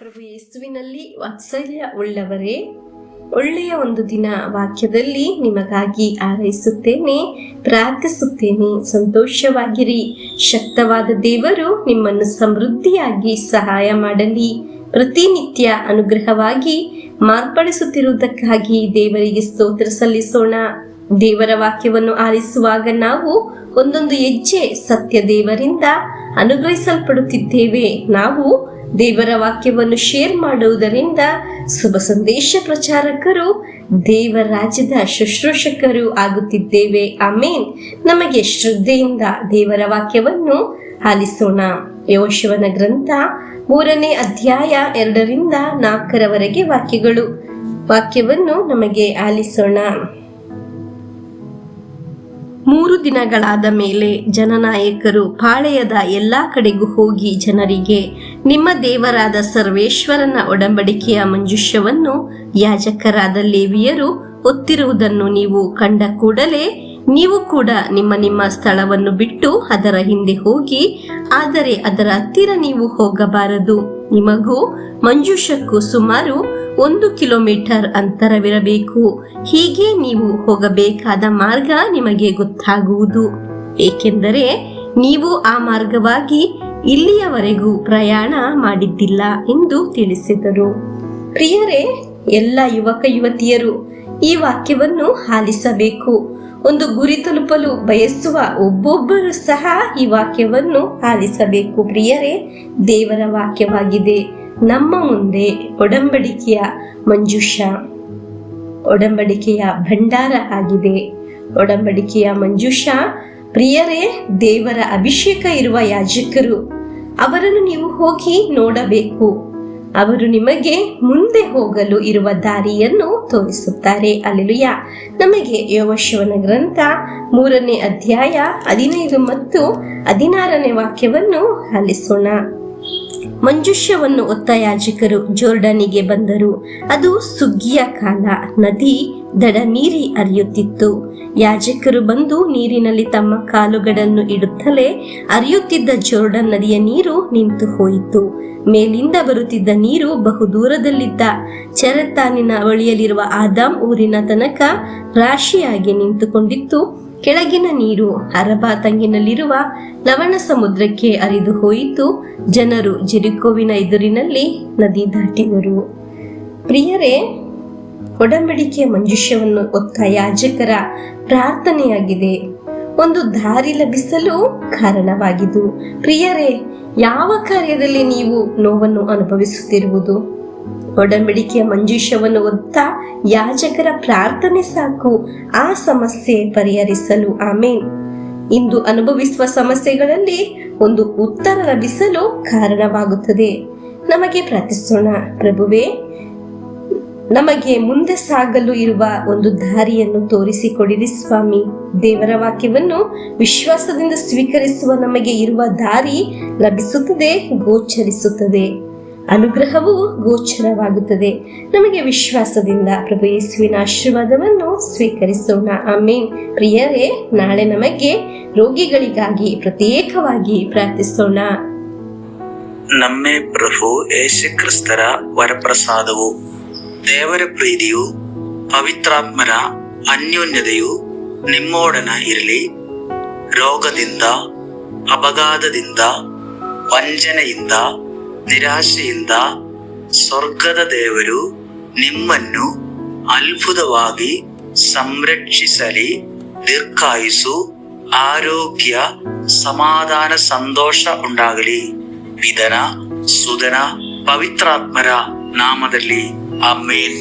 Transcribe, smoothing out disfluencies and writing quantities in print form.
ಪ್ರಭು ಯೇಸುವಿನಲ್ಲಿ ವಾತ್ಸಲ್ಯ ಉಳ್ಳವರೇ, ಒಳ್ಳೆಯ ಒಂದು ದಿನ ವಾಕ್ಯದಲ್ಲಿ ನಿಮಗಾಗಿ ಹಾರೈಸುತ್ತೇನೆ, ಪ್ರಾರ್ಥಿಸುತ್ತೇನೆ. ಸಂತೋಷವಾಗಿರಿ. ಶಕ್ತವಾದ ದೇವರು ನಿಮ್ಮನ್ನು ಸಮೃದ್ಧಿಯಾಗಿ ಸಹಾಯ ಮಾಡಲಿ. ಪ್ರತಿನಿತ್ಯ ಅನುಗ್ರಹವಾಗಿ ಮಾರ್ಪಡಿಸುತ್ತಿರುವುದಕ್ಕಾಗಿ ದೇವರಿಗೆ ಸ್ತೋತ್ರ ಸಲ್ಲಿಸೋಣ. ದೇವರ ವಾಕ್ಯವನ್ನು ಆಲಿಸುವಾಗ ನಾವು ಒಂದೊಂದು ಹೆಜ್ಜೆ ಸತ್ಯ ದೇವರಿಂದ ಅನುಗ್ರಹಿಸಲ್ಪಡುತ್ತಿದ್ದೇವೆ. ನಾವು ದೇವರ ವಾಕ್ಯವನ್ನು ಶೇರ್ ಮಾಡುವುದರಿಂದ ಶುಭ ಸಂದೇಶ ಪ್ರಚಾರಕರು, ದೇವರ ರಾಜ್ಯದ ಶುಶ್ರೂಷಕರು ಆಗುತ್ತಿದ್ದೇವೆ. ಆಮೇನ್. ನಮಗೆ ಶ್ರದ್ಧೆಯಿಂದ ದೇವರ ವಾಕ್ಯವನ್ನು ಆಲಿಸೋಣ. ಯೆಹೋಶುವನ ಗ್ರಂಥ 3ನೇ ಅಧ್ಯಾಯ 2ರಿಂದ 4ರವರೆಗೆ ವಾಕ್ಯವನ್ನು ನಮಗೆ ಆಲಿಸೋಣ. 3 ದಿನಗಳಾದ ಮೇಲೆ ಜನನಾಯಕರು ಪಾಳೆಯದ ಎಲ್ಲಾ ಕಡೆಗೂ ಹೋಗಿ ಜನರಿಗೆ, ನಿಮ್ಮ ದೇವರಾದ ಸರ್ವೇಶ್ವರನ ಒಡಂಬಡಿಕೆಯ ಮಂಜೂಷವನ್ನು ಯಾಜಕರಾದ ಲೇವಿಯರು ಹೊತ್ತಿರುವುದನ್ನು ನೀವು ಕಂಡ ಕೂಡಲೇ ನೀವು ಕೂಡ ನಿಮ್ಮ ನಿಮ್ಮ ಸ್ಥಳವನ್ನು ಬಿಟ್ಟು ಅದರ ಹಿಂದೆ ಹೋಗಿ, ಆದರೆ ಅದರ ಹತ್ತಿರ ನೀವು ಹೋಗಬಾರದು. ನಿಮಗೂ ಮಂಜೂಷಕ್ಕೂ ಸುಮಾರು 1 ಕಿಲೋಮೀಟರ್ ಅಂತರವಿರಬೇಕು. ಹೀಗೆ ನೀವು ಹೋಗಬೇಕಾದ ಮಾರ್ಗ ನಿಮಗೆ ಗೊತ್ತಾಗುವುದು, ಏಕೆಂದರೆ ನೀವು ಆ ಮಾರ್ಗವಾಗಿ ಇಲ್ಲಿಯವರೆಗೂ ಪ್ರಯಾಣ ಮಾಡಿದ್ದಿಲ್ಲ ಎಂದು ತಿಳಿಸಿದರು. ಪ್ರಿಯರೇ, ಎಲ್ಲ ಯುವಕ ಯುವತಿಯರು ಈ ವಾಕ್ಯವನ್ನು ಆಲಿಸಬೇಕು. ಒಂದು ಗುರಿ ತಲುಪಲು ಬಯಸುವ ಒಬ್ಬೊಬ್ಬರು ಸಹ ಈ ವಾಕ್ಯವನ್ನು ಆಲಿಸಬೇಕು. ಪ್ರಿಯರೇ, ದೇವರ ವಾಕ್ಯವಾಗಿದೆ ನಮ್ಮ ಮುಂದೆ ಒಡಂಬಡಿಕೆಯ ಮಂಜೂಷ, ಒಡಂಬಡಿಕೆಯ ಭಂಡಾರ ಆಗಿದೆ. ಒಡಂಬಡಿಕೆಯ ಮಂಜೂಷ ಪ್ರಿಯರೇ, ದೇವರ ಅಭಿಷೇಕ ಇರುವ ಯಾಜಕರು. ಅವರನ್ನು ನೀವು ಹೋಗಿ ನೋಡಬೇಕು. ಅವರು ನಿಮಗೆ ಮುಂದೆ ಹೋಗಲು ಇರುವ ದಾರಿಯನ್ನು ತೋರಿಸುತ್ತಾರೆ. ಅಲ್ಲೆಲೂಯ. ನಮಗೆ ಯೆಹೋಶುವನ ಗ್ರಂಥ 3ನೇ ಅಧ್ಯಾಯ 15 ಮತ್ತು 16ನೇ ವಾಕ್ಯವನ್ನು ಆಲಿಸೋಣ. ಮಂಜೂಷವನ್ನು ಹೊತ್ತ ಯಾಜಕರು ಜೋರ್ಡನಿಗೆ ಬಂದರು. ಅದು ಸುಗ್ಗಿಯ ಕಾಲ. ನದಿ ದಡ ಮೀರಿ ಹರಿಯುತ್ತಿತ್ತು. ಯಾಜಕರು ಬಂದು ನೀರಿನಲ್ಲಿ ತಮ್ಮ ಕಾಲುಗಳನ್ನು ಇಡುತ್ತಲೇ ಹರಿಯುತ್ತಿದ್ದ ಜೋರ್ಡನ್ ನದಿಯ ನೀರು ನಿಂತು ಹೋಯಿತು. ಮೇಲಿಂದ ಬರುತ್ತಿದ್ದ ನೀರು ಬಹು ದೂರದಲ್ಲಿದ್ದ ಚೆರೆತಾನಿನ ಬಳಿಯಲ್ಲಿರುವ ಆದಾಮ್ ಊರಿನ ತನಕ ರಾಶಿಯಾಗಿ ನಿಂತುಕೊಂಡಿತ್ತು. ಕೆಳಗಿನ ನೀರು ಅರಬಾ ತಂಗಿನಲ್ಲಿರುವ ಲವಣ ಸಮುದ್ರಕ್ಕೆ ಹರಿದು ಹೋಯಿತು. ಜನರು ಜೆರಿಕೋವಿನ ಎದುರಿನಲ್ಲಿ ನದಿ ದಾಟಿದರು. ಪ್ರಿಯರೇ, ಒಡಂಬಡಿಕೆಯ ಮಂಜೂಷವನ್ನು ಹೊತ್ತ ಯಾಜಕರ ಪ್ರಾರ್ಥನೆಯಾಗಿದೆ ಒಂದು ದಾರಿ ಲಭಿಸಲು ಕಾರಣವಾಗಿದ್ದು. ಪ್ರಿಯರೇ, ಯಾವ ಕಾರ್ಯದಲ್ಲಿ ನೀವು ನೋವನ್ನು ಅನುಭವಿಸುತ್ತಿರುವುದು? ಒಡಂಬಡಿಕೆಯ ಮಂಜೂಷವನ್ನು ಹೊತ್ತ ಯಾಜಕರ ಪ್ರಾರ್ಥನೆ ಸಾಕು ಆ ಸಮಸ್ಯೆ ಪರಿಹರಿಸಲು. ಆಮೇನ್. ಇಂದು ಅನುಭವಿಸುವ ಸಮಸ್ಯೆಗಳಲ್ಲಿ ಒಂದು ಉತ್ತರ ಲಭಿಸಲು ಕಾರಣವಾಗುತ್ತದೆ. ನಮಗೆ ಪ್ರಾರ್ಥಿಸೋಣ. ಪ್ರಭುವೇ, ನಮಗೆ ಮುಂದೆ ಸಾಗಲು ಇರುವ ಒಂದು ದಾರಿಯನ್ನು ತೋರಿಸಿಕೊಡಿರಿ ಸ್ವಾಮಿ. ದೇವರ ವಾಕ್ಯವನ್ನು ವಿಶ್ವಾಸದಿಂದ ಸ್ವೀಕರಿಸುವ ನಮಗೆ ಇರುವ ದಾರಿ ಲಭಿಸುತ್ತದೆ, ಗೋಚರಿಸುತ್ತದೆ. ಅನುಗ್ರಹವು ಗೋಚರವಾಗುತ್ತದೆ. ನಮಗೆ ವಿಶ್ವಾಸದಿಂದ ಪ್ರಭು ಯೇಸುವಿನ ಆಶೀರ್ವಾದವನ್ನು ಸ್ವೀಕರಿಸೋಣ. ಆಮೇನ್. ಪ್ರಿಯರೇ, ನಾಳೆ ನಮಗೆ ರೋಗಿಗಳಿಗಾಗಿ ಪ್ರತ್ಯೇಕವಾಗಿ ಪ್ರಾರ್ಥಿಸೋಣ. ನಮ್ಮೇ ಪ್ರಭು ಯೇಸು ಕ್ರಿಸ್ತರ ವರಪ್ರಸಾದವು, ದೇವರ ಪ್ರೀತಿಯು, ಪವಿತ್ರಾತ್ಮರ ಅನ್ಯೋನ್ಯತೆಯು ನಿಮ್ಮೊಡನ ಇರಲಿ. ರೋಗದಿಂದ, ಅಪಘಾತದಿಂದ, ವಂಚನೆಯಿಂದ, ನಿರಾಶೆಯಿಂದ ಸ್ವರ್ಗದ ದೇವರು ನಿಮ್ಮನ್ನು ಅದ್ಭುತವಾಗಿ ಸಂರಕ್ಷಿಸಲಿ. ದೀರ್ಘಾಯುಸ್ಸು, ಆರೋಗ್ಯ, ಸಮಾಧಾನ, ಸಂತೋಷ ಉಂಟಾಗಲಿ. ಪಿತನ, ಸುತನ, ಪವಿತ್ರಾತ್ಮರ ನಾಮದಲ್ಲಿ ಆಮೇನ್.